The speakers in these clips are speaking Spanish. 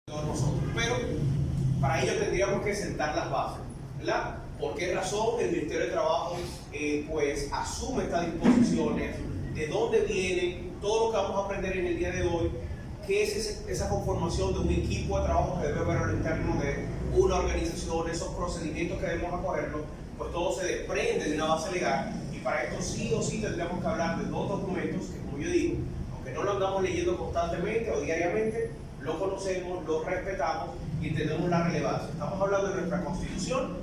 nosotros, pero para ello tendríamos que sentar las bases, ¿verdad? ¿Por qué razón el Ministerio de Trabajo pues asume estas disposiciones? ¿De dónde vienen? Todo lo que vamos a aprender en el día de hoy, ¿qué es esa conformación de un equipo de trabajo que debe haber a lo interno de una organización, esos procedimientos que debemos acogerlos? Pues todo se desprende de una base legal, y para esto sí o sí tendríamos que hablar de dos documentos que, como yo digo, aunque no lo andamos leyendo constantemente o diariamente, lo conocemos, lo respetamos y entendemos la relevancia. Estamos hablando de nuestra Constitución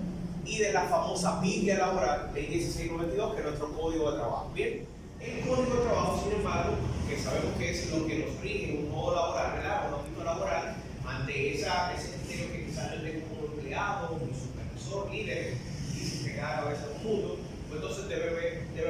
y de la famosa Biblia laboral, Ley 1692, que es nuestro Código de Trabajo. Bien, el Código de Trabajo, sin embargo, que sabemos que es lo que nos rige en un modo laboral, ¿verdad? Un ámbito laboral, ante ese criterio que quizás yo tengo como empleado, mi supervisor, líder, y si se cada cabeza del mundo, pues entonces debe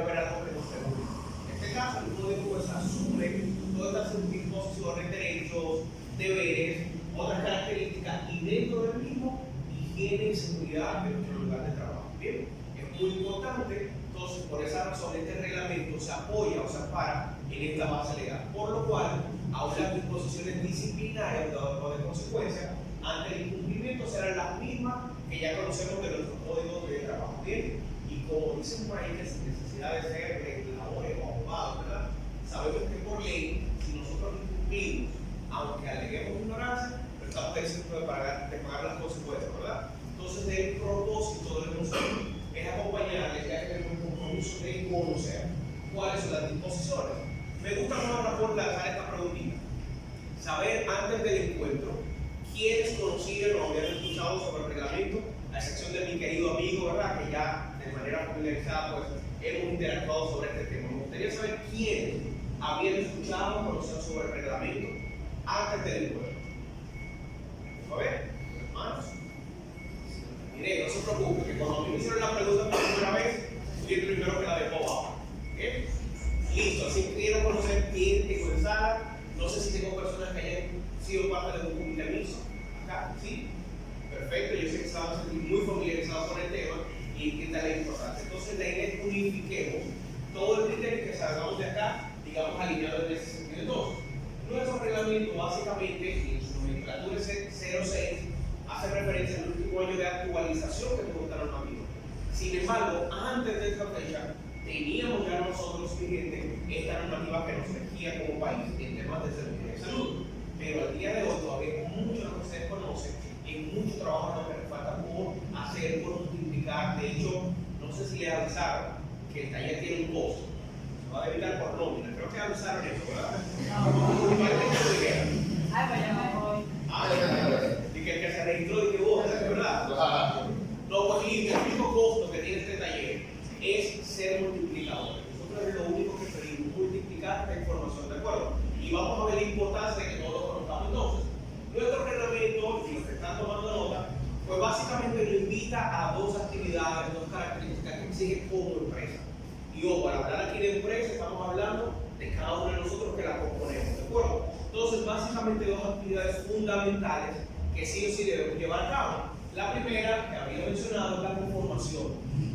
haber algo que nos regule. En este caso, el Código pues asume todas estas disposiciones, derechos, deberes, otras características, y dentro del mismo, higiene y seguridad de nuestro lugar de trabajo. Bien, es muy importante, entonces por esa razón este reglamento se apoya o se ampara en esta base legal, por lo cual aún las disposiciones disciplinarias o de consecuencia ante el incumplimiento serán las mismas que ya conocemos de nuestro Código de Trabajo. Bien, y como dicen por ahí, que sin necesidad de ser legisladores o abogados, ¿verdad? Sabemos que por ley, si nosotros incumplimos, aunque aleguemos ignorancia, pero estamos exentos de pagar las consecuencias, ¿verdad? Entonces, el propósito de nosotros es acompañarles, ya que tenemos un compromiso de conocer cuáles son las disposiciones. Me gusta más por lanzar esta preguntita. Saber antes del encuentro quiénes conocían o habían escuchado sobre el reglamento, a excepción de mi querido amigo, ¿verdad? Que ya de manera familiarizada pues hemos interactuado sobre este tema. Me gustaría saber quiénes habían escuchado o conocían sobre el reglamento antes del encuentro. A ver, hermanos. Mire, no se preocupe, que cuando me hicieron la pregunta por primera vez, fui el primero que la dejó abajo. ¿Okay? Listo, así que quiero conocer quién tengo en sala. No sé si tengo personas que hayan sido parte de un comité mixto. Acá, ¿sí? Perfecto, yo sé que estaban muy familiarizados con el tema y qué tal es importante. Entonces, la idea es que unifiquemos todo el criterio que salgamos de acá, digamos, alineado en ese sentido. Entonces, nuestro reglamento básicamente, en su nomenclatura 06, hace referencia al último año de actualización que tuvo esta normativa. Sin embargo, antes de esta fecha, teníamos ya nosotros vigente esta normativa que nos regía como país en temas de servicio de salud. Pero al día de hoy todavía hay mucho lo que ustedes conocen, hay mucho trabajo lo que nos falta por hacer, por multiplicar. De hecho, no sé si les avisaron que el taller tiene un costo. Se va a debitar por nómina. Creo que avisaron eso, ¿verdad? Ay, pues ya me voy. Y que el que se registró y que vos, ¿verdad? No, pues el único costo que tiene este taller es ser multiplicador. Nosotros es lo único que queremos, multiplicar esta información, ¿de acuerdo? Y vamos a ver la importancia de que todos lo conozcamos. Entonces, nuestro reglamento, y los que están tomando nota, pues básicamente nos invita a dos actividades, dos características que exige como empresa. Y ojo, al hablar aquí de empresa, estamos hablando de cada uno de nosotros que la componemos, ¿de acuerdo? Entonces, básicamente dos actividades fundamentales que sí o sí debemos llevar a cabo. La primera, que había mencionado, es la conformación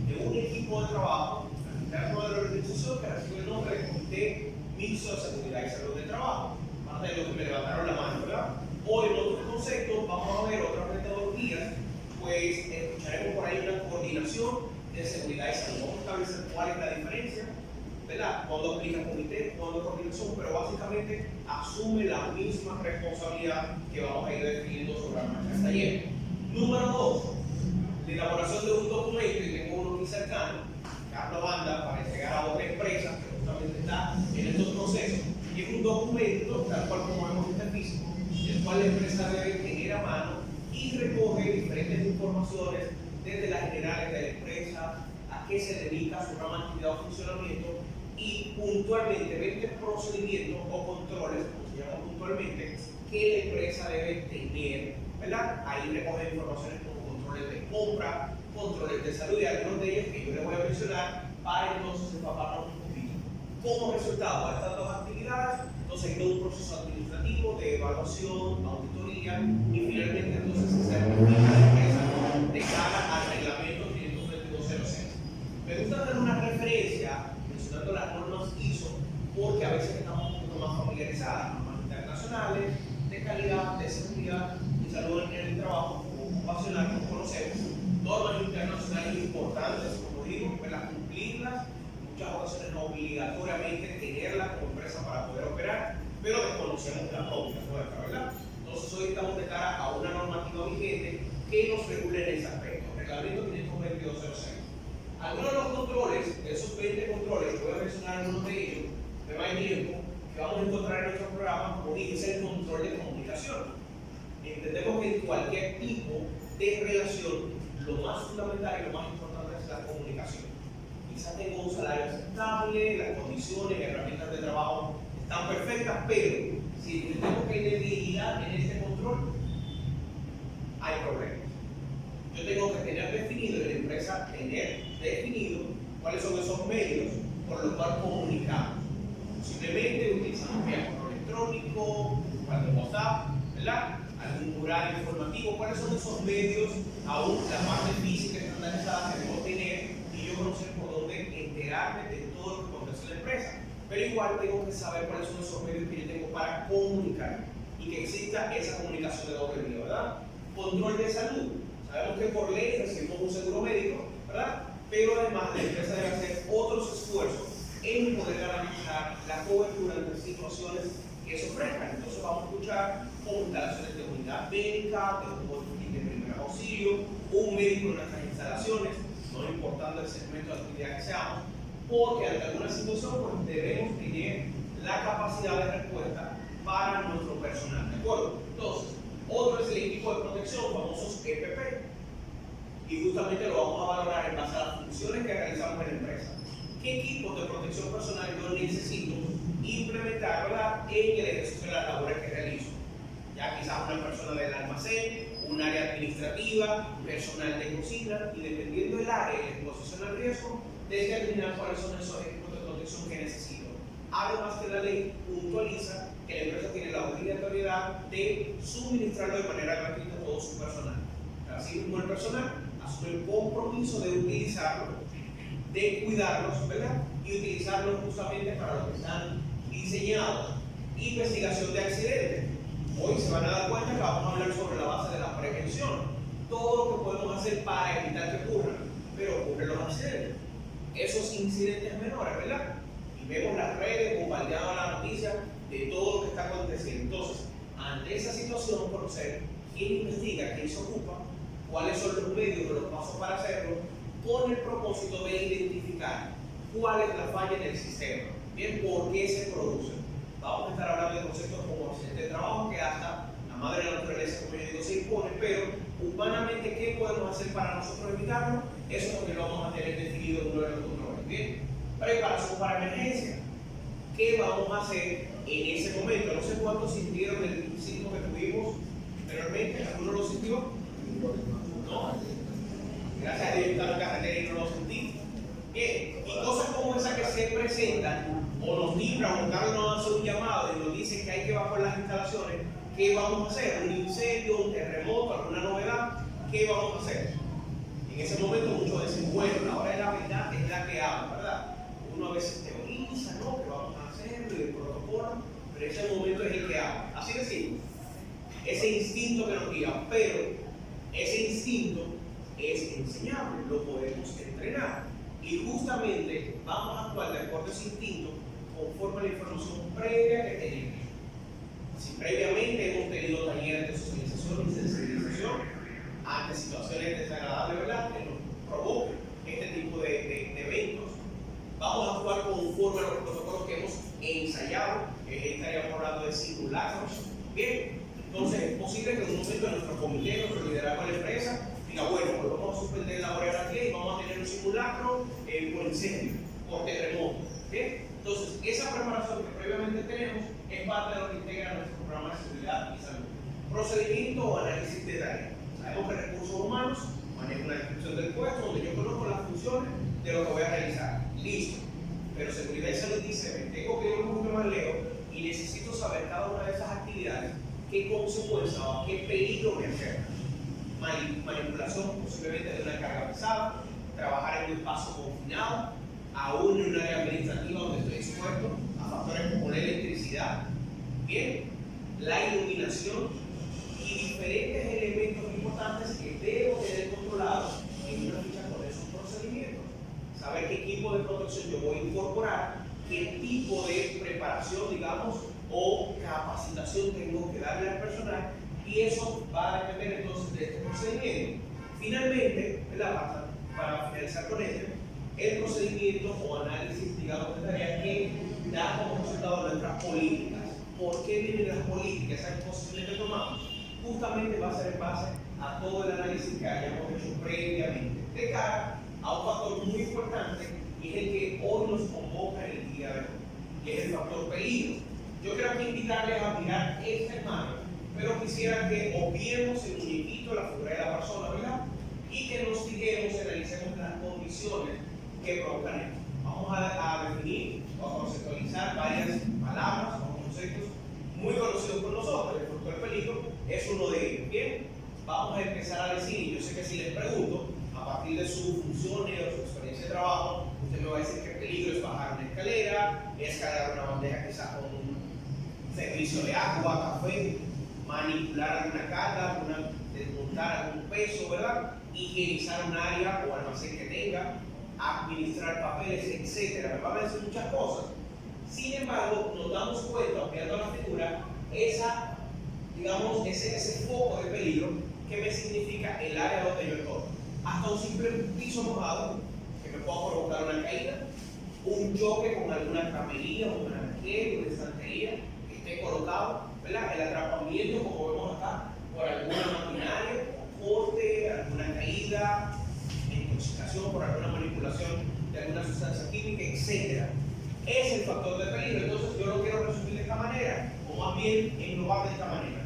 de un equipo de trabajo interno de la organización que recibe el nombre de Comité Mixto de Seguridad y Salud del Trabajo. Parte de los que me levantaron la mano, ¿verdad? Hoy, en otros conceptos, vamos a ver otras metodologías, pues escucharemos por ahí una coordinación de seguridad y salud. Vamos a establecer cuál es la diferencia, ¿verdad? Cuando aplica comité, cuando coordinación, pero básicamente asume la misma responsabilidad que vamos a ir definiendo sobre la marcha del taller. Número 2, la elaboración de un documento, y tengo uno aquí cercano, Carlos Banda, para entregar a otra empresa que justamente está en estos procesos, y es un documento, tal cual como vemos en este físico, el cual la empresa debe tener a mano y recoge diferentes informaciones desde las generales de la empresa, a qué se dedica su rama de actividad o funcionamiento, y puntualmente 20 procedimientos o controles, como se llama puntualmente, que la empresa debe tener, ¿verdad? Ahí recoge informaciones como controles de compra, controles de salud, y algunos de ellos que yo les voy a mencionar para entonces empaparnos un poquito. Como resultado de estas dos actividades, entonces hay todo un proceso administrativo de evaluación, auditoría y finalmente entonces se certifica la empresa de cara al reglamento 52206. Me gusta dar una referencia mencionando las normas ISO porque a veces estamos un poco más familiarizadas, normas internacionales de calidad, de seguridad, Algunos de los controles, de esos 20 controles, voy a mencionar algunos de ellos, de más tiempo, que vamos a encontrar en nuestro programa, como dije, es el control de comunicación. Entendemos que en cualquier tipo de relación, lo más fundamental y lo más importante es la comunicación. Quizás tengo un salario aceptable, las condiciones, las herramientas de trabajo están perfectas, pero si entendemos que hay debilidad en este control, hay problemas. Yo tengo que tener definido, en la empresa tener definido cuáles son esos medios por los cuales comunicamos. Simplemente utilizamos vía correo electrónico, WhatsApp, ¿verdad? Algún mural informativo, cuáles son esos medios, aún la parte física estandarizada que debo tener y yo conocer por dónde enterarme de todo lo que acontece en la empresa. Pero igual tengo que saber cuáles son esos medios que yo tengo para comunicar y que exista esa comunicación de doble vía, ¿verdad? Control de salud. Sabemos que por ley recibimos un seguro médico, ¿verdad? Pero además la empresa debe hacer otros esfuerzos en poder garantizar la cobertura ante situaciones que se ofrezcan. Entonces vamos a escuchar como instalaciones de unidad médica, de un botiquín de primer auxilio, un médico en nuestras instalaciones, no importando el segmento de actividad que seamos, porque ante alguna situación pues, debemos tener la capacidad de respuesta para nuestro personal, ¿de acuerdo? Entonces, otro es el equipo de protección, famosos EPP, y justamente lo vamos a valorar en base a las funciones que realizamos en la empresa. ¿Qué equipos de protección personal yo necesito implementar, ¿verdad?, en el ejercicio de las labores que realizo? Ya quizás una persona del almacén, un área administrativa, personal de cocina, y dependiendo del área y la exposición al riesgo, determinar cuáles son esos equipos de protección que necesito. Además que la ley puntualiza que la empresa tiene la obligatoriedad de suministrarlo de manera gratuita a todo su personal. Así mismo el personal asume el compromiso de utilizarlo, de cuidarlos, ¿verdad? Y utilizarlos justamente para lo que están diseñados. Investigación de accidentes. Hoy se van a dar cuenta que vamos a hablar sobre la base de la prevención. Todo lo que podemos hacer para evitar que ocurran, pero ocurren los accidentes. Esos incidentes menores, ¿verdad? Y vemos las redes bombardeando la noticia de todo lo que está aconteciendo. Entonces, ante esa situación, conocer quién investiga, quién se ocupa, cuáles son los medios, los pasos para hacerlo, con el propósito de identificar cuál es la falla en el sistema, bien, por qué se produce. Vamos a estar hablando de conceptos como accidente de trabajo, que hasta la madre de la naturaleza, como yo digo, se impone, pero humanamente, ¿qué podemos hacer para nosotros evitarlo? Eso es lo que lo vamos a tener definido en uno de los controles. Bien, preparación para emergencia. ¿Qué vamos a hacer en ese momento? No sé cuántos sintieron el sismo que tuvimos anteriormente. ¿Alguno lo sintió? No. Gracias a Dios estaba en carretera y no lo sentí. Bien, y cosas como esas que se presentan, o nos timbran, o Carlos nos hace un llamado y nos dice que hay que bajar las instalaciones, ¿qué vamos a hacer? ¿Un incendio, un terremoto, alguna novedad? ¿Qué vamos a hacer? En ese momento muchos dicen, bueno, la hora de la verdad es la que habla, ¿verdad? Uno a veces teoriza, ¿no? ¿Qué vamos a hacer? Y el protocolo, pero ese momento es el que habla. Así de simple. Ese instinto que nos guía, pero ese instinto es enseñable, lo podemos entrenar. Y justamente vamos a actuar de acuerdo a ese instinto conforme a la información previa que tenemos. Si previamente hemos tenido talleres de socialización y sensibilización ante situaciones desagradables, ¿verdad?, que nos provoquen este tipo de eventos, vamos a actuar conforme a los protocolos que hemos ensayado, que estaríamos hablando de simulacros. Bien, entonces es posible que en un momento nuestro comité, nuestro liderazgo de la empresa, diga, bueno, pues vamos a suspender la hora aquí y vamos a tener un simulacro por incendio, por terremoto. ¿Bien? Entonces, esa preparación que previamente tenemos es parte de lo que integra nuestro programa de seguridad y salud. Procedimiento o análisis de tarea. Sabemos que recursos humanos manejan una descripción del puesto donde yo conozco las funciones de lo que voy a realizar. Listo. Pero seguridad y salud dice, tengo que ir un poquito más lejos y necesito saber cada una de esas actividades qué consecuencia o qué peligro me acerca. Manipulación posiblemente de una carga pesada, trabajar en un espacio confinado, aún en un área administrativa donde estoy expuesto a factores como la electricidad, bien, la iluminación y diferentes elementos importantes que debo tener controlados en una ficha con esos procedimientos. Saber qué equipo de protección yo voy a incorporar, qué tipo de preparación, digamos, o capacitación tengo que darle al personal, y eso va a depender entonces de este procedimiento. Finalmente, ¿verdad?, para finalizar con esto, el procedimiento o análisis, digamos, de tareas que da como resultado nuestras políticas. ¿Por qué vienen las políticas? Esas disposiciones que tomamos justamente va a ser en base a todo el análisis que hayamos hecho previamente, de cara a un factor muy importante y es el que hoy nos convoca en el día de hoy, que es el factor peligro. Yo quiero aquí invitarles a mirar esta imagen, pero quisiera que obviemos el muñequito, la figura de la persona, ¿verdad? Y que nos fijemos y analicemos las condiciones que provocan esto. Vamos a definir o a conceptualizar varias palabras o conceptos muy conocidos por nosotros. El factor peligro es uno de ellos. Bien, vamos a empezar a decir, yo sé que si les pregunto, a partir de sus funciones o su experiencia de trabajo, usted me va a decir que el peligro es bajar una escalera, es cargar una bandeja quizás con un servicio de agua, café, manipular alguna carga, desmontar algún peso, ¿verdad? Higienizar un área o almacén que tenga, administrar papeles, etc. Me van a decir muchas cosas. Sin embargo, nos damos cuenta, ampliando la figura, ese foco de peligro que me significa el área donde yo estoy. Hasta un simple piso mojado que me pueda provocar una caída, un choque con alguna camería, una banqueta, una estantería que esté colocado, ¿verdad? El atrapamiento, como vemos acá, por alguna maquinaria, corte, alguna caída, intoxicación por alguna manipulación de alguna sustancia química, etc. Es el factor de peligro. Entonces yo lo quiero resumir de esta manera, o más bien englobar de esta manera.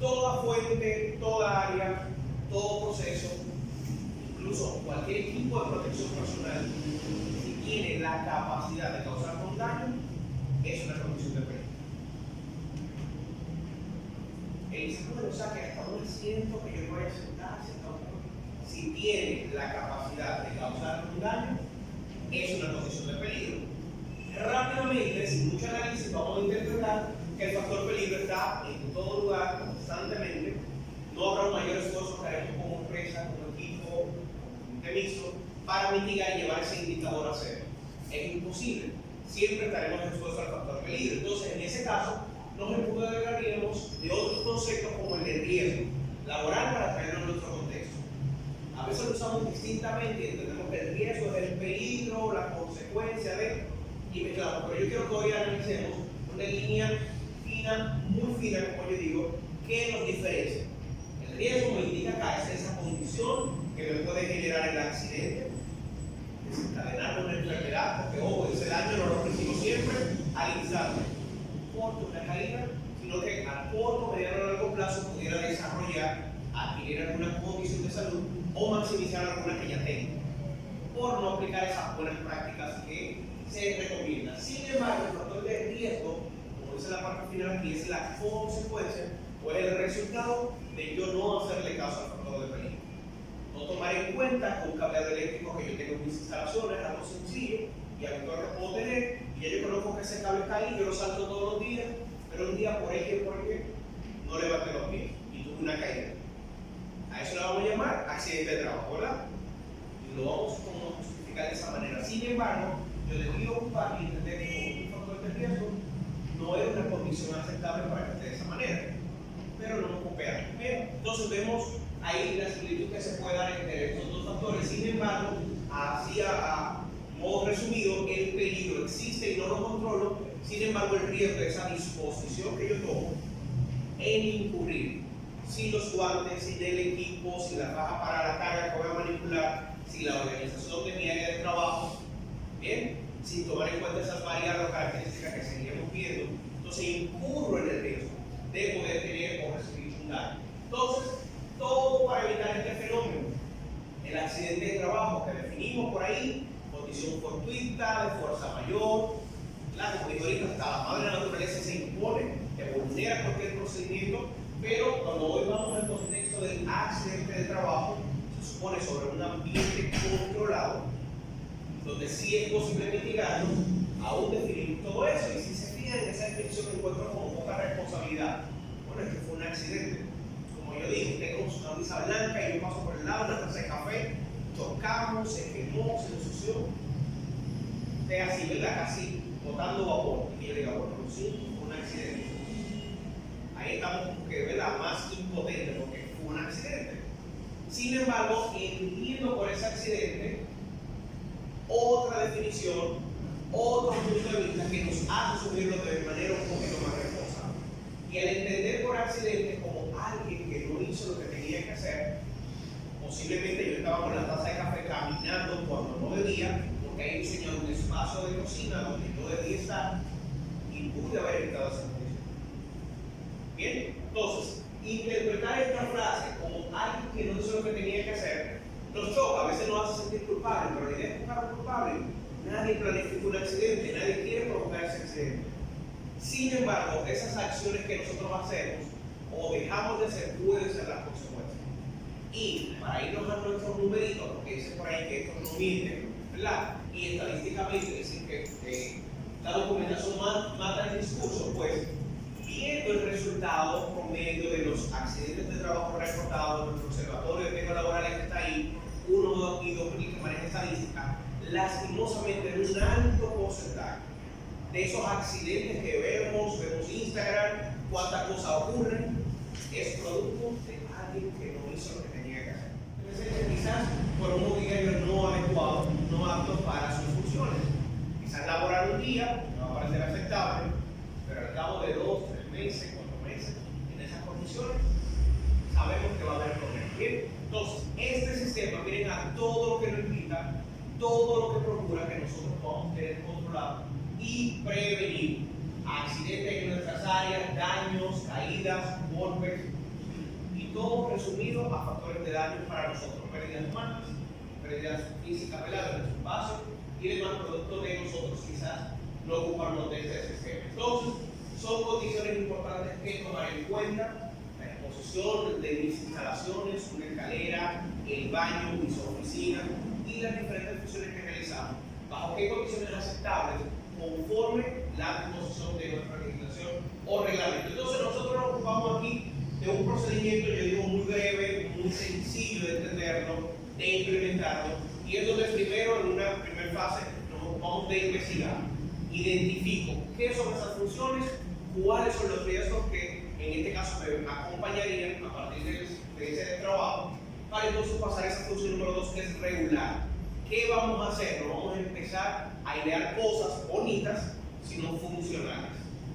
Toda fuente, toda área, todo proceso, incluso cualquier tipo de protección personal, si tiene la capacidad de causar un daño, es una condición de peligro. El instituto lo saque hasta un asiento que yo voy a sentar, si tiene la capacidad de causar un daño, es una condición de peligro. Rápidamente, sin mucho análisis, vamos a interpretar que el factor peligro está en todo lugar, constantemente. No habrá un mayor esfuerzo que haremos como empresa, como equipo, de mixto, para mitigar y llevar ese indicador a cero. Es imposible. Siempre estaremos expuestos al factor peligro. Entonces, en ese caso, nos empoderaríamos de otros conceptos como el de riesgo laboral para traerlo en nuestro contexto. A veces lo usamos distintamente y entendemos que el riesgo es el peligro, la consecuencia de, y mezclamos. Pero yo quiero que hoy analicemos una línea fina, muy fina, como yo digo, que nos diferencia. El riesgo me indica acá es esa condición que me puede generar el accidente, desencadenar una enfermedad, porque ojo, ese daño no lo recibo siempre al instante, corto, una caída, sino que a corto, mediano o largo plazo pudiera desarrollar, adquirir alguna condición de salud o maximizar alguna que ya tengo, por no aplicar esas buenas prácticas que se recomiendan. Sin embargo, el factor de riesgo, como dice la parte final aquí, es la consecuencia o el resultado de yo no hacerle caso al factor de peligro. No tomar en cuenta con un cableado eléctrico que yo tengo en mis instalaciones, algo sencillo y habitual que puedo tener, y ya yo conozco que ese cable está ahí, yo lo salto todos los días, pero un día por X no levanté los pies y tuve una caída. A eso le vamos a llamar accidente de trabajo, ¿verdad? Y lo vamos a justificar de esa manera. Sin embargo, yo debido ocupar y entender que un factor de riesgo no es una condición aceptable para que esté de esa manera, pero no nos copia. Bien, entonces vemos ahí la similitud que se puede dar entre estos dos factores. Sin embargo, así a modo resumido, el peligro existe y no lo controlo. Sin embargo, el riesgo de esa disposición que yo tomo en incurrir, sin los guantes, sin el equipo, sin la faja para la carga que voy a manipular, sin la organización de mi área de trabajo, bien, sin tomar en cuenta esas variables o características que seguiremos viendo, entonces incurro en el riesgo de poder tener o recibir un daño. Entonces, todo para evitar este fenómeno. El accidente de trabajo que definimos por ahí, condición fortuita, de fuerza mayor, la categoría hasta la madre de la naturaleza se impone, que vulnera cualquier procedimiento, pero cuando hoy vamos al contexto del accidente de trabajo, se supone sobre un ambiente controlado, donde sí es posible mitigarlo, aún definimos todo eso. Y si se fijan en esa definición, me encuentro con poca responsabilidad. Bueno, es que fue un accidente. Como yo dije, usted con su camisa blanca y yo paso por el lado, una taza de café, chocamos, se quemó, se ensució. Usted así, ¿verdad? Casi botando vapor. Y yo le digo, bueno, sí, fue un accidente. Ahí estamos, ¿verdad? Más impotentes porque fue un accidente. Sin embargo, entiendo por ese accidente otra definición, otro punto de vista que nos hace asumirlo de manera un poquito más responsable. Y al entender por accidente como alguien que no hizo lo que tenía que hacer, posiblemente yo estaba con la taza de café caminando cuando no debía, porque hay diseñado un espacio de cocina donde no debía estar y pude haber evitado esa condición. Bien, entonces, interpretar esta frase como alguien que no hizo lo que tenía que hacer nos choca, a veces nos hace sentir culpables, pero la idea es buscar un culpable. Nadie planifica un accidente, nadie quiere provocar ese accidente. Sin embargo, esas acciones que nosotros hacemos o dejamos de hacer pueden ser las consecuencias. Y para irnos a nuestros numeritos, porque dice por ahí que estos no mienten, ¿verdad? Y estadísticamente dicen que la documentación mata el discurso, pues viendo el resultado promedio de los accidentes de trabajo reportados en nuestro observatorio de riesgos laborales que está ahí, 1 y 2 que maneja estadística, lastimosamente en un alto porcentaje de esos accidentes que vemos Instagram, cuántas cosas ocurren, es producto de alguien que no hizo lo que tenía que hacer. Entonces, quizás por un mobiliario no adecuado, no apto para sus funciones. Quizás laborar un día no va a parecer aceptable, pero al cabo de 2, 3 meses, 4 meses, en esas condiciones, sabemos que va a haber problemas. Bien, entonces, este sistema, miren a todo lo que nos invita, todo lo que procura que nosotros podamos tener controlado y prevenir accidentes en nuestras áreas, daños, caídas, golpes y todo resumido a factores de daño para nosotros, pérdidas humanas, pérdidas físicas de nuestro espacio y demás productos de nosotros quizás no ocuparnos de este sistema. Entonces, son condiciones importantes que tomar en cuenta: la exposición de mis instalaciones, una escalera, el baño, mis oficinas y las diferentes funciones que realizamos. ¿Bajo qué condiciones aceptables? Conforme la disposición de nuestra legislación o reglamento. Entonces nosotros nos ocupamos aquí de un procedimiento, yo digo, muy breve, muy sencillo de entenderlo, de implementarlo, y es donde primero, en una primera fase, nos ocupamos de investigar. Identifico qué son esas funciones, cuáles son los riesgos que en este caso me acompañarían a partir de la experiencia de trabajo, para entonces pasar a esa función número 2, que es regular. ¿Qué vamos a hacer? No vamos a empezar a idear cosas bonitas, sino funcionales.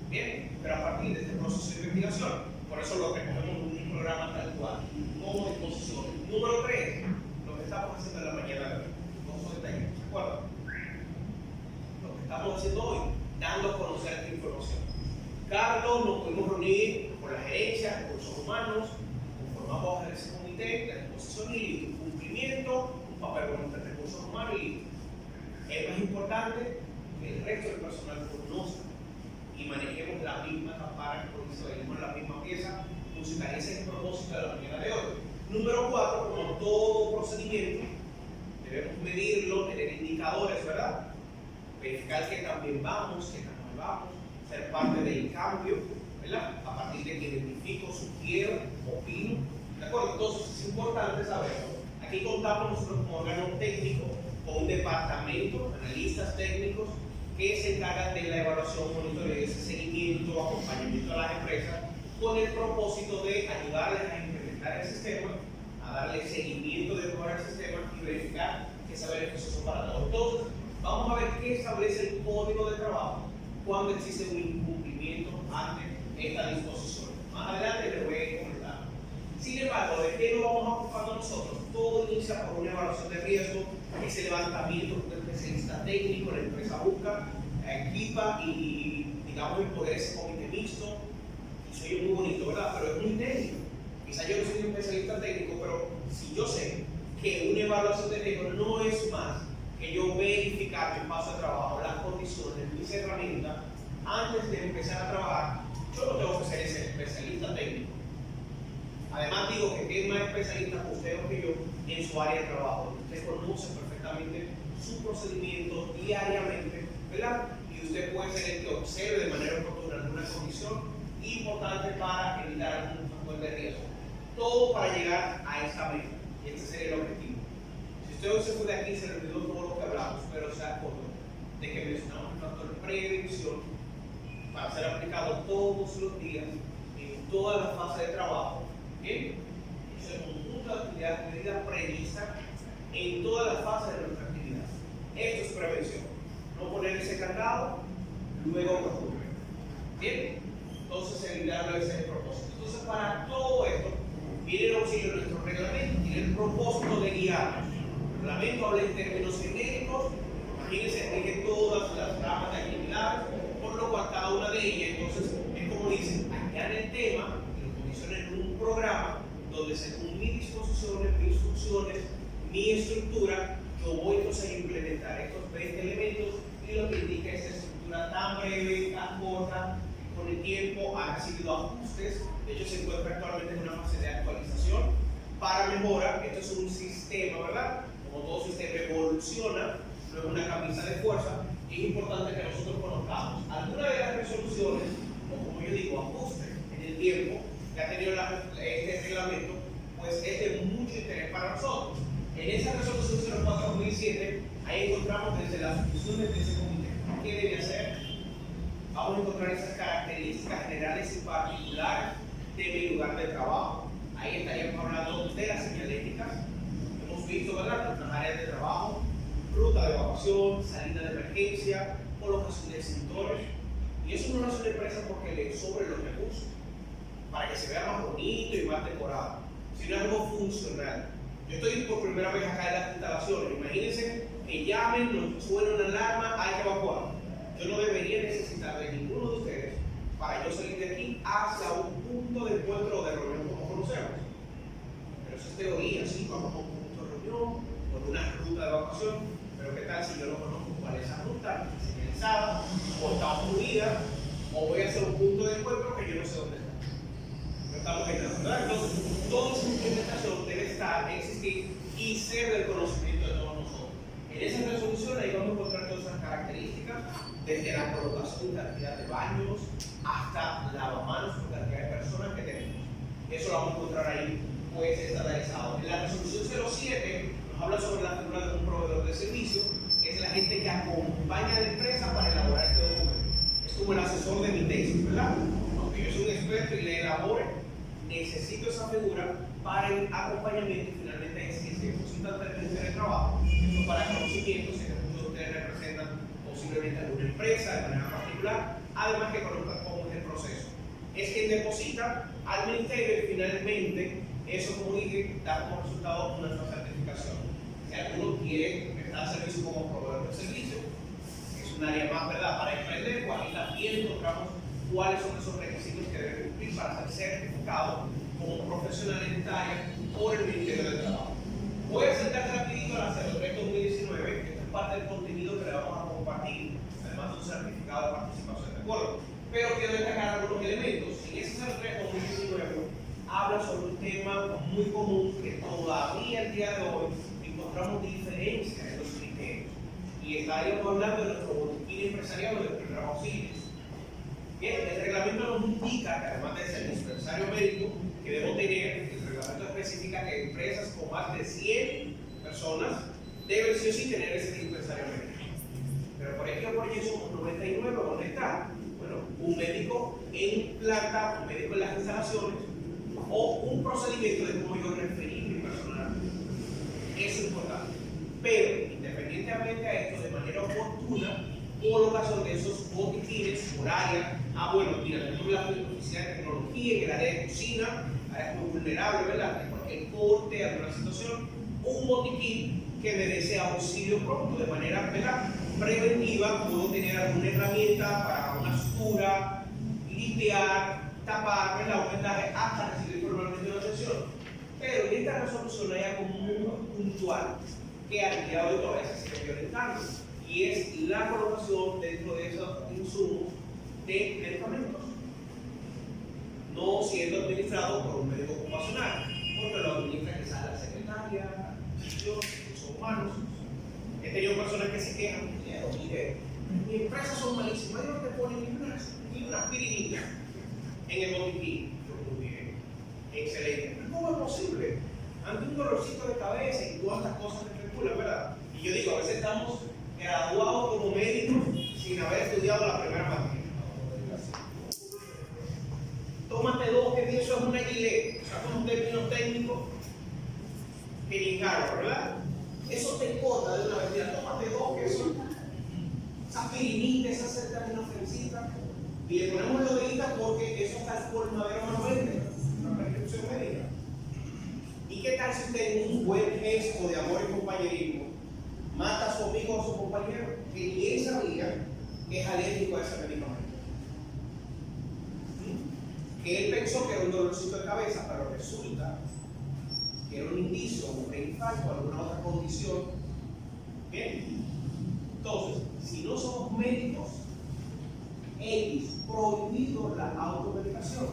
Bien, pero a partir de este proceso de investigación, por eso lo recogemos en un programa tal cual, como disposición. Número 3, lo que estamos haciendo en la mañana de hoy, ¿se acuerdan? Lo que estamos haciendo hoy, dando a conocer esta información. Carlos, nos pudimos reunir con la gerencia, recursos humanos, conformamos ese comité, la disposición y cumplimiento, un papel con los recursos humanos y listo. Es más importante que el resto del personal conozca y manejemos la misma campana, que visualicemos la misma pieza musical. Ese es el propósito de la mañana de hoy. Número 4, como todo procedimiento, debemos medirlo, tener indicadores, ¿verdad? Verificar que también vamos, que también vamos, ser parte del cambio, ¿verdad? A partir de que identifico, sugiero, opino, ¿de acuerdo? Entonces es importante saberlo. Aquí contamos nosotros como órgano técnico con un departamento, analistas técnicos, que se encargan de la evaluación, monitoreo, ese seguimiento, acompañamiento a las empresas, con el propósito de ayudarles a implementar el sistema, a darle seguimiento de mejorar el sistema y verificar que ese beneficio son para todos. Entonces, vamos a ver qué establece el código de trabajo cuando existe un incumplimiento ante esta disposición. Más adelante les voy a comentar. Sin embargo, ¿de qué nos vamos a ocupar nosotros? Todo inicia por una evaluación de riesgo, ese levantamiento de un especialista técnico, la empresa busca, equipa y, digamos, el poder ese comité mixto. Y soy muy bonito, ¿verdad? Pero es muy técnico. Quizá yo no soy un especialista técnico, pero si yo sé que una evaluación de riesgo no es más que yo verificar mi paso de trabajo, las condiciones, mis herramientas, antes de empezar a trabajar, yo no tengo que ser ese especialista técnico. Además digo que es más especialista que usted o que yo en su área de trabajo. Usted conoce perfectamente su procedimiento diariamente, ¿verdad? Y usted puede ser el que observe de manera oportuna alguna condición importante para evitar algún factor de riesgo. Todo para llegar a esa meta. Y ese sería el objetivo. Si usted hoy se fue de aquí, se le olvidó todo lo que hablamos, pero se acuerda de que mencionamos el factor prevención para ser aplicado todos los días en toda la fase de trabajo. Bien, es el conjunto de actividades medidas previstas en todas las fases de nuestra actividad. Esto es prevención. No poner ese candado, luego no ocurre. ¿Bien? Entonces, evitarlo, ese es el propósito. Entonces, para todo esto, viene el auxilio de nuestro reglamento, tiene el propósito de guiar. El reglamento habla en términos genéricos, imagínense, rige todas las ramas de actividades, por lo cual cada una de ellas, entonces, es como dicen, acá en el tema, lo condicionan en un programa, donde según mis disposiciones, mis instrucciones, mi estructura, yo voy entonces a implementar estos 20 elementos y lo que indica esta estructura tan breve, tan corta, que con el tiempo ha recibido ajustes. De hecho, se encuentra actualmente en una fase de actualización para mejora. Esto es un sistema, ¿verdad? Como todo sistema evoluciona, no es una camisa de fuerza, y es importante que nosotros conozcamos algunas de las resoluciones, o como yo digo, ajustes en el tiempo que ha tenido este reglamento, pues es de mucho interés para nosotros. En esa resolución 04-2007, ahí encontramos desde las funciones de ese comité. ¿Qué debe hacer? Vamos a encontrar esas características generales y particulares de mi lugar de trabajo. Ahí estaríamos hablando de las señaléticas. Hemos visto, ¿verdad?, nuestras áreas de trabajo, ruta de evacuación, salida de emergencia, colocación de extintores. Y eso no lo hace una empresa porque le sobre los recursos, para que se vea más bonito y más decorado, sino algo funcional. Yo estoy por primera vez acá en las instalaciones. Imagínense que llamen, nos suena una alarma, hay que evacuar. Yo no debería necesitar de ninguno de ustedes para yo salir de aquí hacia un punto de encuentro o de reunión como conocemos. Pero eso es teoría, sí, vamos a un punto de reunión, con una ruta de evacuación. Pero ¿qué tal si yo no conozco cuál es esa ruta, señalizada, o está obstruida, o voy a hacer un punto de encuentro que yo no sé dónde está? No estamos ahí, ¿verdad? Entonces, toda su implementación debe existir y ser del conocimiento de todos nosotros. En esa resolución ahí vamos a encontrar todas esas características, desde la colocación y cantidad de baños hasta lavamanos por cantidad de personas que tenemos. Eso lo vamos a encontrar ahí, pues, estandarizado. En la resolución 07 nos habla sobre la figura de un proveedor de servicio, que es la gente que acompaña a la empresa para elaborar este documento. Es como el asesor de mi tesis, ¿verdad? Aunque yo soy un experto y le elabore, necesito esa figura para el acompañamiento y finalmente es que se deposita el Ministerio de Trabajo. Esto para conocimiento, si muchos de ustedes representan posiblemente alguna empresa de manera particular, además que conozcan cómo es el proceso. Es quien deposita al ministerio y finalmente eso, como dije, da como resultado una certificación. Si alguno quiere prestar servicio como proveedor de servicio, es un área más, ¿verdad?, para emprender, pues ahí también encontramos cuáles son esos requisitos que debe cumplir para ser certificado como profesional en esta área por el Ministerio de Trabajo. Voy a saltar rapidito a la 03-2019, que esto es parte del contenido que le vamos a compartir, además de un certificado de participación, ¿de acuerdo? Pero quiero destacar algunos elementos. En ese 03-2019 habla sobre un tema muy común que todavía el día de hoy encontramos diferencias en los criterios. Y estaríamos hablando de nuestro boletín empresarial o de primeros auxilios. Bien, el reglamento nos indica que además de ser dispensario médico que debo tener, el reglamento especifica que empresas con más de 100 personas deben sí o sí tener ese dispensario médico. Pero por ejemplo, por ello somos 99, ¿dónde está? Bueno, un médico en planta, un médico en las instalaciones, o un procedimiento de cómo yo referir mi personal. Eso es importante. Pero, independientemente a esto, de manera oportuna, colocación de esos botiquines por área. Bueno, mira, tenemos la oficina de tecnología en el área de cocina, área muy vulnerable, ¿verdad? De cualquier corte, alguna situación, un botiquín que me dé ese auxilio pronto, de manera, ¿verdad?, preventiva. Puedo tener alguna herramienta para una sutura, limpiar, tapar, ¿verdad?, un vendaje hasta recibir formalmente una sesión. Pero en esta resolución hay algo muy puntual que al día de hoy todavía se sigue violentando, y es la colocación dentro de esos insumos de medicamentos, no siendo administrado por un médico ocupacional, porque lo administra quizás la secretaria, recursos humanos. He tenido personas que se quejan, mire, mi empresa son malísimas, ellos no te ponen ni una aspirinita en el botiquín. Muy bien, excelente. ¿Cómo es posible? Ante un dolorcito de cabeza y todas estas cosas que especulan, ¿verdad? Y yo digo, a veces estamos graduados como médicos sin haber estudiado la primera materia. Tómate dos, que eso es una guilé, o sea, con un término técnico que ni encargo, ¿verdad? Eso te corta de una vez, tómate dos, que eso Y le ponemos novelita porque eso es alcohol madero normalmente, una prescripción médica. ¿Y qué tal si usted en un buen gesto de amor y compañerismo mata a su amigo o a su compañero que ni él sabía que es alérgico a ese medicamento? Que él pensó que era un dolorcito de cabeza, pero resulta que era un indicio, un infarto o alguna otra condición. Bien. Entonces, si no somos médicos, prohibido la automedicación,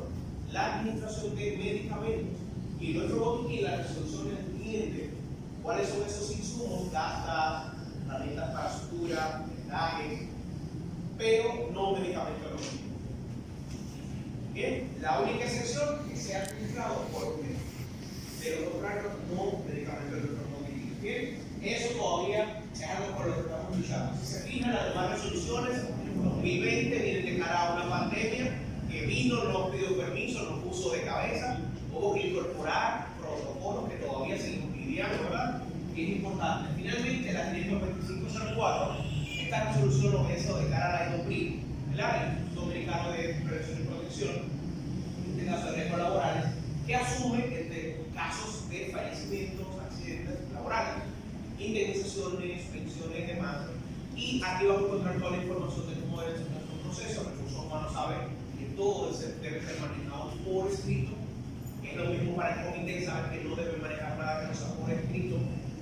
la administración de medicamentos. Y nuestro botiquín, la resolución entiende cuáles son esos insumos, gastas, herramientas para sutura, vendajes, pero no medicamentos de los mismos. Bien, la única excepción que sea administrado por un médico. De lo contrario, no medicamentos de nuestro botiquín. Bien, eso todavía es algo por lo que estamos luchando. Si se fijan, las demás resoluciones 2020 vienen de cara a una pandemia que vino, no pidió permiso, nos puso de cabeza, hubo que incorporar protocolos que todavía seguimos pidiendo, ¿verdad? Y es importante. Finalmente, la 52504, esta resolución obedece de cara a la IDOPRI, ¿verdad? El Instituto Dominicano de Prevención y Protección, en este caso de riesgos laborales, que asume entre casos de fallecimientos, accidentes laborales, indemnizaciones, pensiones y demás. Y aquí vamos a encontrar toda la información de cómo debe ser nuestro proceso. Recursos humanos saben que todo debe ser manejado por escrito. Es lo mismo para el comité, saben que no debe manejar nada que no sea por escrito,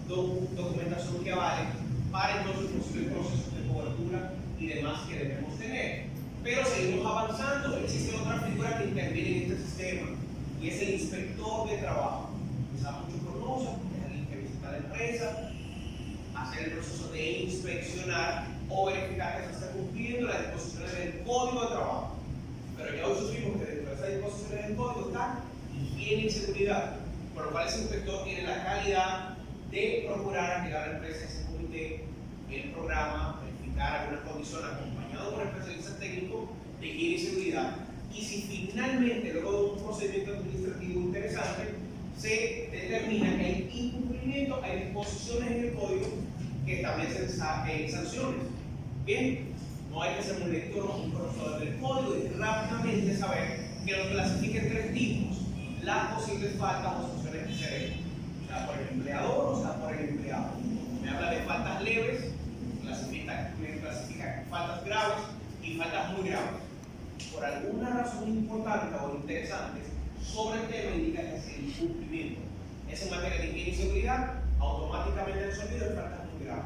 documentación que avale para entonces posibles procesos de cobertura y demás que debemos tener. Pero seguimos avanzando. Existe otra figura que interviene en este sistema y es el inspector de trabajo. Quizás muchos conocen, es alguien que visita la empresa, hacer el proceso de inspeccionar o verificar que se está cumpliendo las disposiciones del Código de Trabajo. Pero ya hoy supimos que dentro de esas disposiciones del Código está higiene y seguridad, por lo cual ese inspector tiene la calidad de procurar que la empresa ese comité, el programa, verificar algunas condiciones acompañado por especialistas técnicos de higiene y seguridad. Y si finalmente, luego de un procedimiento administrativo interesante, se determina que hay incumplimiento, hay disposiciones en el código que establecen sanciones. Bien, no hay que ser un lector o un conocedor del código y rápidamente saber que nos clasifica en tres tipos las posibles faltas o sanciones que se den, o sea, por el empleador o sea, por el empleado. Me habla de faltas leves, clasifica faltas graves y faltas muy graves. Por alguna razón importante o interesante, sobre el tema indica que es el incumplimiento. Es en materia de higiene y seguridad, automáticamente resolvido en faltas muy graves.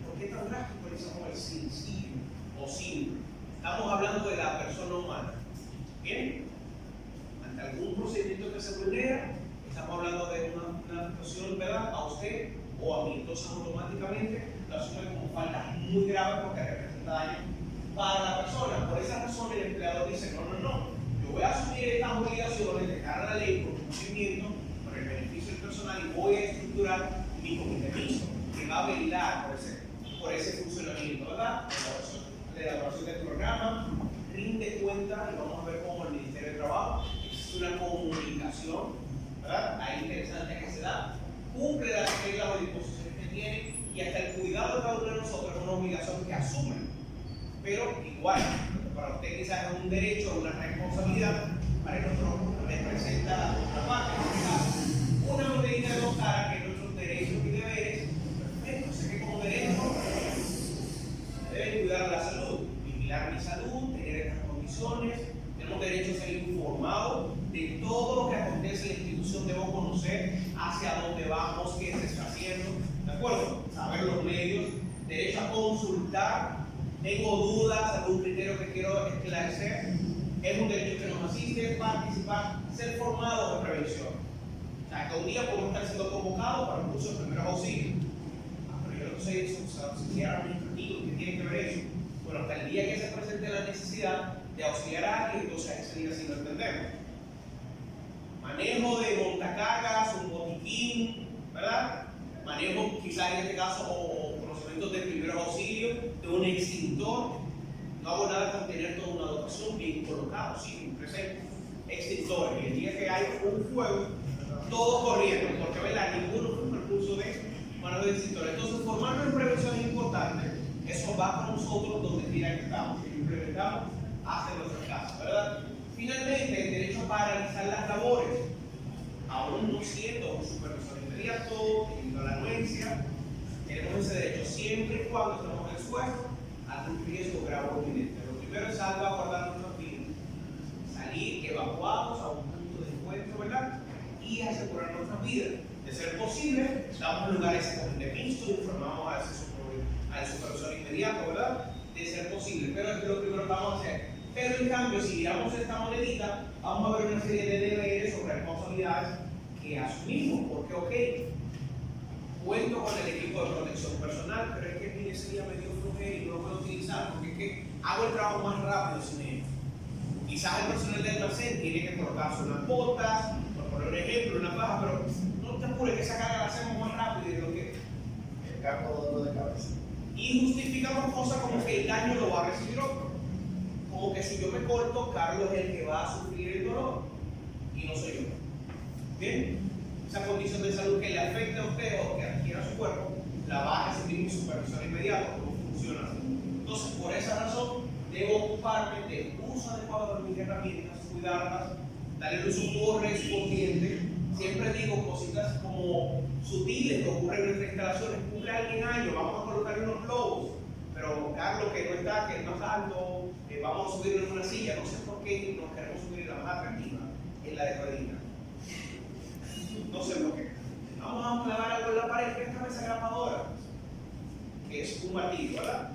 ¿Por qué tan drástico le llamamos el sencillo o simple? Estamos hablando de la persona humana. ¿Bien? Ante algún procedimiento que se vulnera, estamos hablando de una situación, ¿verdad?, a usted o a mí. Entonces, automáticamente lo asume como falta muy grave porque representa daño para la persona. Por esa razón, el empleador dice: no. Yo voy a asumir estas obligaciones de cara a la ley por cumplimiento, por el beneficio del personal y voy a estructurar mi comité mixto que va a velar por ese funcionamiento, ¿verdad? La elaboración del programa rinde cuenta y vamos a ver cómo el Ministerio de Trabajo existe una comunicación, ¿verdad? Ahí interesante que se da, cumple las reglas o disposiciones que tiene y hasta el cuidado de cada uno de nosotros es una obligación que asumen. Pero igual, para usted quizás es un derecho o una responsabilidad, para nosotros representa otra parte. Una medida de dos caras que nuestros derechos y deberes, perfecto, sé que como derecho deben cuidar la salud, vigilar mi salud, tener estas condiciones, tenemos derecho a ser informados de todo lo que acontece en la institución, debo conocer hacia dónde vamos, qué se está haciendo, ¿de acuerdo? Saber los medios, derecho a consultar. Tengo dudas, algún criterio que quiero esclarecer, es un derecho que nos asiste, participar, ser formados en prevención. O sea, que un día podemos estar siendo convocados para un curso de primeros auxilios. Pero yo no sé eso, si era administrativo, ¿qué tiene que ver eso? Bueno, hasta el día que se presente la necesidad de auxiliar a alguien, entonces a ese día sí lo entendemos. Manejo de montacargas, un botiquín, ¿verdad? Manejo quizás en este caso o conocimientos de primeros auxilios, de un extintor. No hago nada con tener toda una dotación bien colocada, sí, presente extintores. Y el día que hay un fuego, todos corriendo, porque ¿verdad? Ninguno fue un recurso de manejo de extintores. Entonces, formarnos en prevención es importante, Eso va con nosotros donde quiera que estamos, que implementamos hacia nuestra casa, ¿verdad? Finalmente, el derecho a paralizar las labores, aún no siendo un supervisor inmediato, teniendo la anuencia, tenemos ese derecho siempre y cuando estemos expuestos a un riesgo grave o inminente. Lo primero es salvaguardar nuestras vidas, salir evacuados a un punto de encuentro, ¿verdad? Y asegurar nuestras vidas. De ser posible, estamos en lugares de mixto, informamos al supervisor inmediato, ¿verdad? De ser posible, pero es lo primero que vamos a hacer. Pero en cambio, si miramos esta monedita, vamos a ver una serie de deberes o responsabilidades que asumimos, porque ok, cuento con el equipo de protección personal, pero es que ese día me dio flojera y no lo puedo utilizar, porque es que hago el trabajo más rápido sin él. Quizás el personal del almacén tiene que colocarse unas botas, por poner un ejemplo, una faja, pero no te apures que esa carga la hacemos más rápido de lo que el cargo dolor de cabeza. Y justificamos cosas como que el daño lo va a recibir otro. Como que si yo me corto, Carlos es el que va a sufrir el dolor y no soy yo. ¿Bien? Esa condición de salud que le afecta a usted o que adquiera su cuerpo, la va a recibir mi supervisor inmediato. ¿Cómo funciona? Entonces, por esa razón, debo ocuparme del uso adecuado de mis herramientas, cuidarlas, darle un uso correspondiente. Siempre digo cositas como sutiles que ocurren en nuestras instalaciones. Cumple alguien años, vamos a colocarle unos globos, pero Carlos que no está, que es más alto, vamos a subirlo en una silla, no sé por qué nos queremos subir en la más atractiva, en la de ruedita. No sé por qué. Vamos a clavar algo en la pared, que es esta mesa grapadora, que es un martillo, ¿verdad?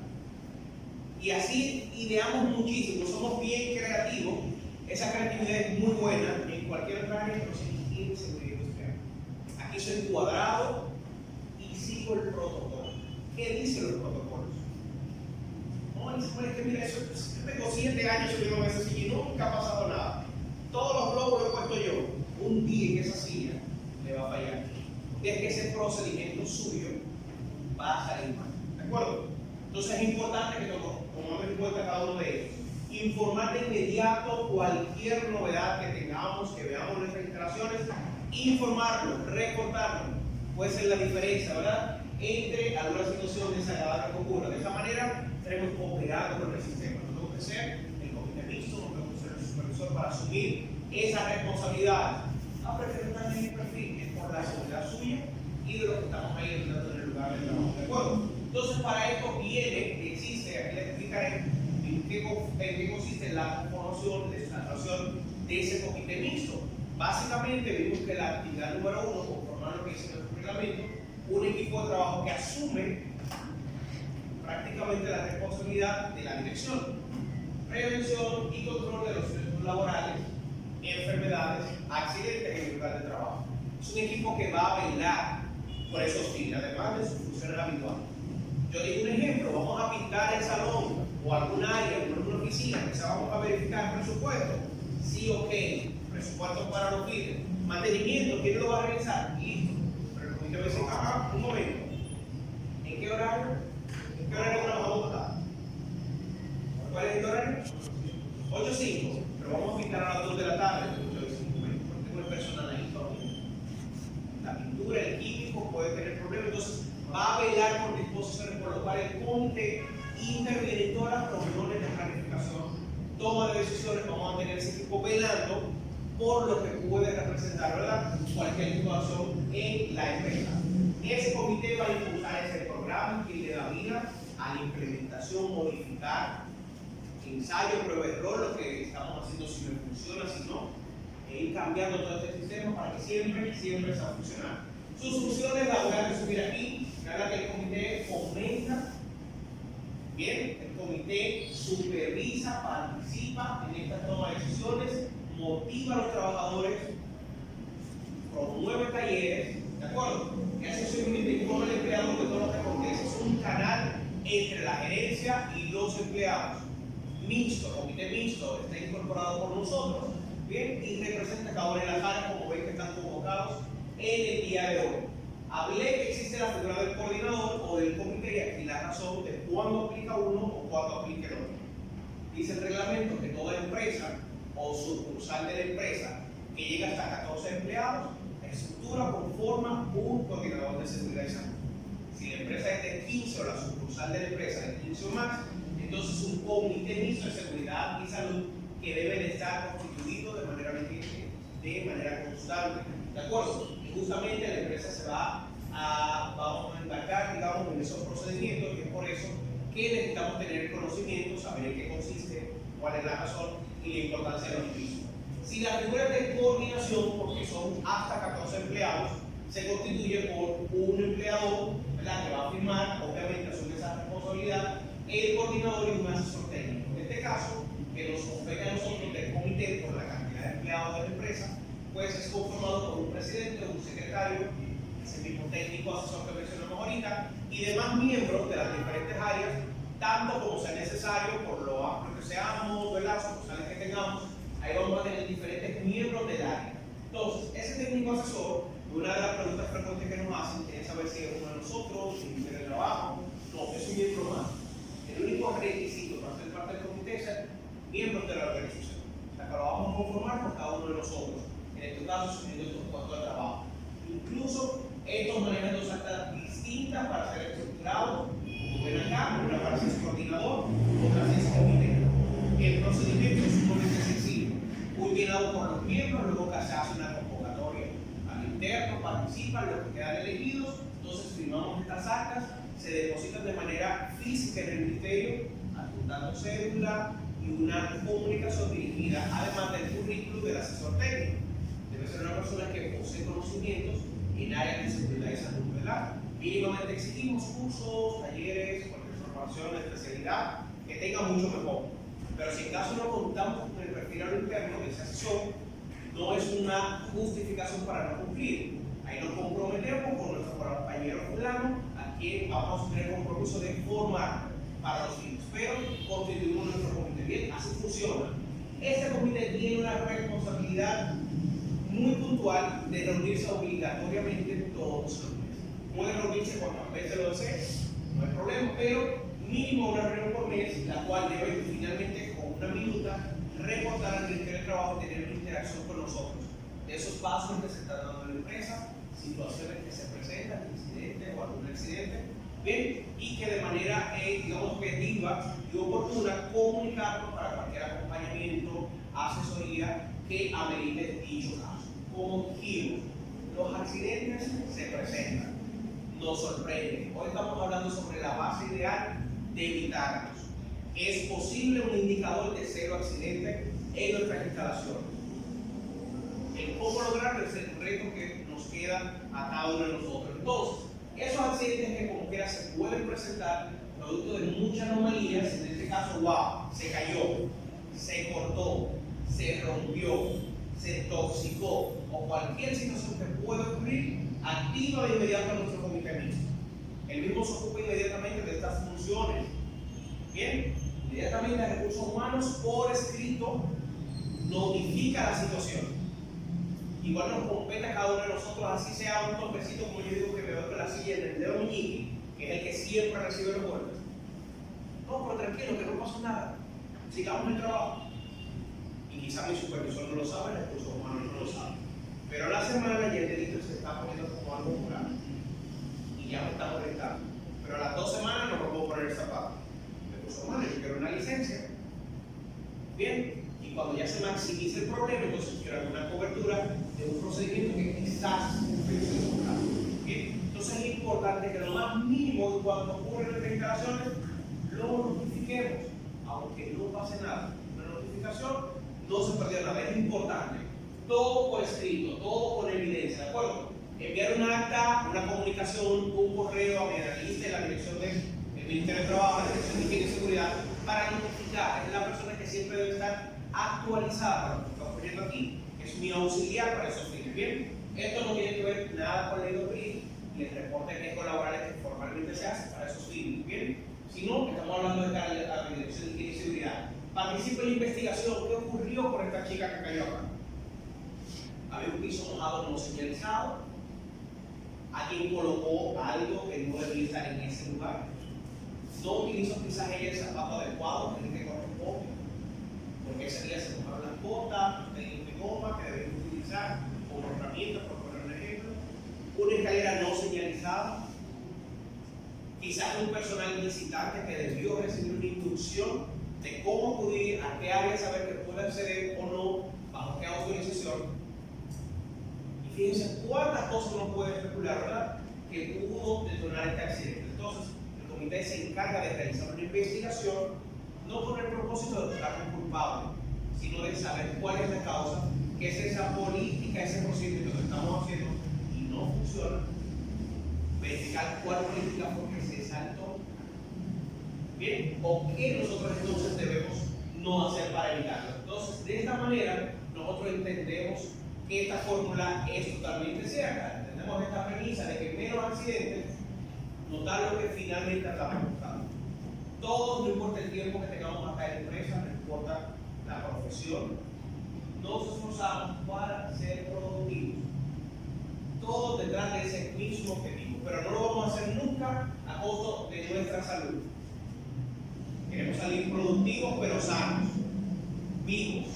Y así ideamos muchísimo, somos bien creativos. Esa creatividad es muy buena en cualquier otra área, pero sí en seguridad industrial. Aquí soy cuadrado y sigo el protocolo. ¿Qué dicen los protocolos? No, es que mira, eso, yo tengo 7 años subiendo en esa silla y nunca ha pasado nada. Todos los globos los he puesto yo. Un día en esa silla le va a fallar. Es que ese procedimiento suyo va a salir mal. ¿De acuerdo? Entonces es importante que tomemos en cuenta cada uno de ellos. Informar de inmediato cualquier novedad que tengamos, que veamos en nuestras instalaciones, informarlo, reportarlo. Puede ser la diferencia, ¿verdad?, entre alguna situación desagradable que ocurra. De esta manera, estaremos cooperando con el sistema. No tengo que ser el comité mixto, no tengo que ser el supervisor para asumir esa responsabilidad. Prefiero también el perfil, es por la seguridad suya y de los que estamos ahí entrando en el lugar del trabajo. ¿De acuerdo? Entonces, para esto existe, aquí les explicaré en qué consiste la conformación, la instalación de ese comité mixto. Básicamente, vimos que la actividad número 1, conformar lo que dice nuestro reglamento, un equipo de trabajo que asume prácticamente la responsabilidad de la dirección, prevención y control de los riesgos laborales, enfermedades, accidentes en el lugar de trabajo. Es un equipo que va a velar por esos fines, además de su función habitual. Yo digo un ejemplo, vamos a pintar el salón o algún área, alguna oficina, que vamos a verificar el presupuesto. Sí o qué, presupuesto para los fines. Mantenimiento, ¿quién lo va a realizar? Listo. Pero el comité va a decir, un momento, ¿en qué horario? ¿En qué horario trabajamos acá? ¿Cuál es el horario? 8:05, pero vamos a pintar a las 2 de la tarde. Porque tengo el personal ahí todavía. La pintura, el químico puede tener problemas, entonces va a velar por disposiciones por lo cual el comité interviene en todas las reuniones de planificación, toma de decisiones. Vamos a tener ese equipo velando por lo que puede representar, ¿verdad?, cualquier situación en la empresa. Ese comité va a impulsar ese programa que le da vida a la implementación, modificar, ensayo, prueba y error, lo que estamos haciendo, si me funciona, si no, e ir cambiando todo este sistema para que siempre sea funcional. Sus funciones las voy a resumir aquí. Cada que el comité fomenta, bien, el comité supervisa, participa en esta toma de decisiones, motiva a los trabajadores, promueve talleres, ¿de acuerdo? Y hace simplemente informa al empleado de todo lo que acontece. Es un canal entre la gerencia y los empleados. Mixto, comité mixto, está incorporado por nosotros, bien, y representa cada una de las áreas, como ven que están convocados en el día de hoy. Hablé que existe la figura del coordinador o del comité y aquí la razón de cuándo aplica uno o cuándo aplica el otro. Dice el reglamento que toda empresa o sucursal de la empresa que llega hasta 14 empleados, estructura conforma un coordinador de seguridad y salud. Si la empresa es de 15 o la sucursal de la empresa de 15 o más, entonces un comité mixto de seguridad y salud que debe de estar constituido de manera constante. ¿De acuerdo? Y justamente la empresa se vamos a embarcar, digamos, en esos procedimientos, y es por eso que necesitamos tener el conocimiento, saber en qué consiste, cuál es la razón y la importancia de los mismos. Si la figura de coordinación, porque son hasta 14 empleados, se constituye por un empleador, ¿verdad?, que va a firmar, obviamente asume esa responsabilidad, el coordinador y un asesor técnico. En este caso, que nos compete a nosotros del comité por la cantidad de empleados de la empresa, pues es conformado por un presidente, un secretario, ese mismo técnico asesor que mencionamos ahorita, y demás miembros de las diferentes áreas, tanto como sea necesario, por lo amplio que seamos, ¿verdad?, sucursales que tengamos, ahí vamos a tener diferentes miembros del área. Entonces, ese técnico asesor, una de las preguntas frecuentes que nos hacen es saber si es uno de nosotros, si es de trabajo. No, es un miembro más. El único requisito para ser parte del comité es ser miembros de la organización. O sea, que lo vamos a conformar con cada uno de nosotros. En este caso, asumiendo estos puestos de trabajo. Incluso, estos manejan dos actas distintas para ser estructurados. Como ven acá, una para ser coordinador, otra para ser comité. El procedimiento es sumamente sencillo. Muy bien dado por los miembros, luego que se hace una convocatoria al interno, participan los que quedan elegidos, entonces firmamos estas actas, se depositan de manera física en el ministerio, adjuntando cédula y una comunicación dirigida, además del currículum del asesor técnico. Debe ser una persona que posee conocimientos en áreas de seguridad y salud, ¿verdad? Mínimamente exigimos cursos, talleres, cualquier formación de especialidad que tenga mucho mejor. Pero si en caso no contamos con el perfil a lo interno de ese asesor, no es una justificación para no cumplir. Ahí nos comprometemos con nuestro compañero fulano, a quien vamos a tener compromiso de formar para los fines, pero constituimos nuestro comité. Bien, así funciona. Este comité tiene una responsabilidad muy puntual de reunirse obligatoriamente todos los meses. Puede reunirse cuantas veces lo desee, no hay problema, pero mínimo una reunión por mes, la cual debe finalmente, con una minuta, reportar al Ministerio de Trabajo y tener una interacción con nosotros. De esos pasos que se están dando en la empresa, situaciones que se presentan, incidentes o algún accidente, bien, y que de manera, digamos, objetiva y oportuna, comunicarnos para cualquier acompañamiento, asesoría que amerite dicho caso. Como dijimos, los accidentes se presentan, nos sorprenden. Hoy estamos hablando sobre la base ideal de evitarlos. Es posible un indicador de cero accidente en nuestras instalaciones. El cómo lograrlo es el reto que nos queda a cada uno de nosotros. Entonces, esos accidentes que como quiera se pueden presentar producto de muchas anomalías, en este caso, wow, se cayó, se cortó, se rompió, se toxicó o cualquier situación que pueda ocurrir, activa de inmediato a nuestro comité mixto. El mismo se ocupa inmediatamente de estas funciones. Bien, inmediatamente a recursos humanos por escrito notifica la situación. Igual nos compete a cada uno de nosotros, así sea un toquecito, como yo digo que me veo con la silla en el dedo meñique, que es el que siempre recibe los golpes. No, pero tranquilo, que no pasa nada. Sigamos el trabajo. Y quizá mi supervisor no lo sabe, el recursos humanos no lo sabe. Pero a la semana ya el delito se está poniendo como algo grave. Y ya me está molestando. Pero a las 2 semanas no me puedo poner el zapato. Recursos humanos, yo quiero una licencia. Bien. Y cuando ya se maximiza el problema, entonces quiero alguna cobertura de un procedimiento que quizás bien. Entonces es importante que lo más mínimo cuando ocurren estas instalaciones lo notifiquemos, aunque no pase nada. Una notificación no se perdió nada, es importante. Todo por escrito, todo con evidencia, ¿de acuerdo? Enviar un acta, una comunicación, un correo a mi analista en la dirección del Ministerio de Trabajo, la dirección de Higiene y Seguridad, para notificar. Es la persona que siempre debe estar actualizada para lo que estamos poniendo aquí, es mi auxiliar para esos fines. Bien, esto no tiene que ver nada con la IDOPRI y el reporte técnico laboral que formalmente se hace para esos fines. Bien, sino estamos hablando de la dirección de higiene y seguridad. Participo en la investigación. ¿Qué ocurrió con esta chica que cayó acá? Había un piso mojado no señalizado, alguien colocó algo que no debía estar en ese lugar, no utilizó quizás ella el zapato adecuado que le corresponde, porque ese día se mojaron las botas, tenis de goma que deben utilizar como herramienta, por poner un ejemplo, una escalera no señalizada, quizás un personal visitante que debió recibir una instrucción de cómo acudir, a qué área saber que puede acceder o no, bajo qué autorización. Y fíjense cuántas cosas uno puede especular, ¿verdad?, que pudo detonar este accidente. Entonces, el comité se encarga de realizar una investigación, no con el propósito de buscar un culpable, sino de saber cuál es la causa, qué es esa política, ese procedimiento que estamos haciendo y no funciona. Verificar cuál política fue que se saltó. Bien, o qué nosotros entonces debemos no hacer para evitarlo. Entonces, de esta manera, nosotros entendemos que esta fórmula es totalmente cierta. Entendemos esta premisa de que menos accidentes nos da lo que finalmente estamos buscando. Todos, no importa el tiempo que tengamos acá en la empresa, no importa la profesión, nos esforzamos para ser productivos. Todos detrás de ese mismo objetivo, pero no lo vamos a hacer nunca a costo de nuestra salud. Queremos salir productivos pero sanos, vivos.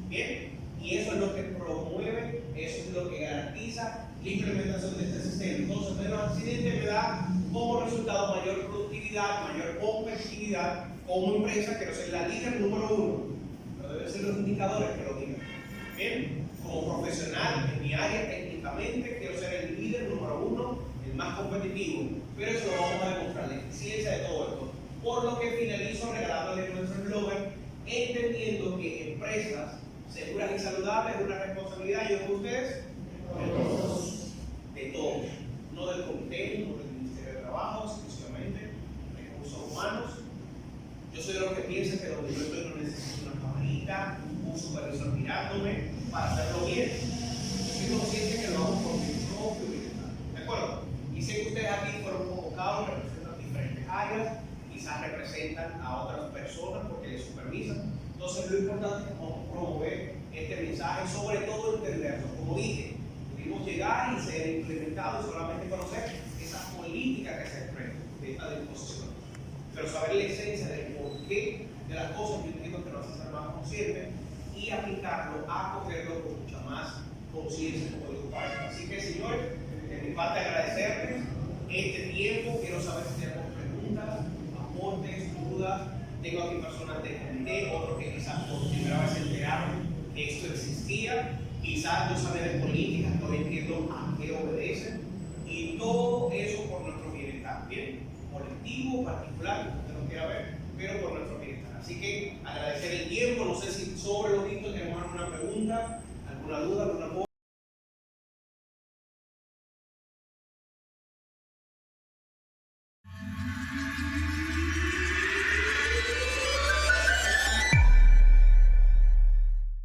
Bien, y eso es lo que promueve, eso es lo que garantiza la implementación de este sistema. Entonces, menos accidentes me da como resultado mayor productividad, mayor competitividad como empresa. Quiero ser la líder número uno, pero deben ser los indicadores que lo digan. Bien, como profesional en mi área, técnicamente quiero ser el líder número uno, el más competitivo, pero eso lo vamos a demostrar, la eficiencia de todo esto. Por lo que finalizo regalándole nuestro eslogan, entendiendo que empresas seguras y saludables es una responsabilidad, ¿y de ustedes? De todos. De todos. No del comité, no del Ministerio de Trabajo, exclusivamente recursos humanos. Yo soy de los que piensan que donde yo estoy no necesito una camarita, un supervisor mirándome para hacerlo bien. Yo soy consciente que lo hago por mi propio bienestar. ¿De acuerdo? Y sé que ustedes aquí fueron convocados, representan diferentes áreas, quizás representan a otras personas porque les supervisan. Entonces, lo importante es promover este mensaje, sobre todo entenderlo. Como dije, pudimos llegar y ser implementados y solamente conocer esa política que se expresa de esta disposición. Pero saber la esencia del porqué de las cosas, yo entiendo que nos hace ser más conscientes y aplicarlo, acogerlo con mucha más conciencia como digo. Así que, señores, de mi parte agradecerles este tiempo. Quiero saber si tenemos preguntas, aportes, dudas. Tengo aquí personas de comité, otros que quizás por primera vez se enteraron que esto existía, quizás no saben de políticas, no entiendo a qué obedecen, y todo eso por nuestro bienestar, bien, colectivo, particular, como usted lo quiera ver, pero por nuestro bienestar. Así que agradecer el tiempo, no sé si sobre lo visto tenemos alguna pregunta, alguna duda, alguna cosa.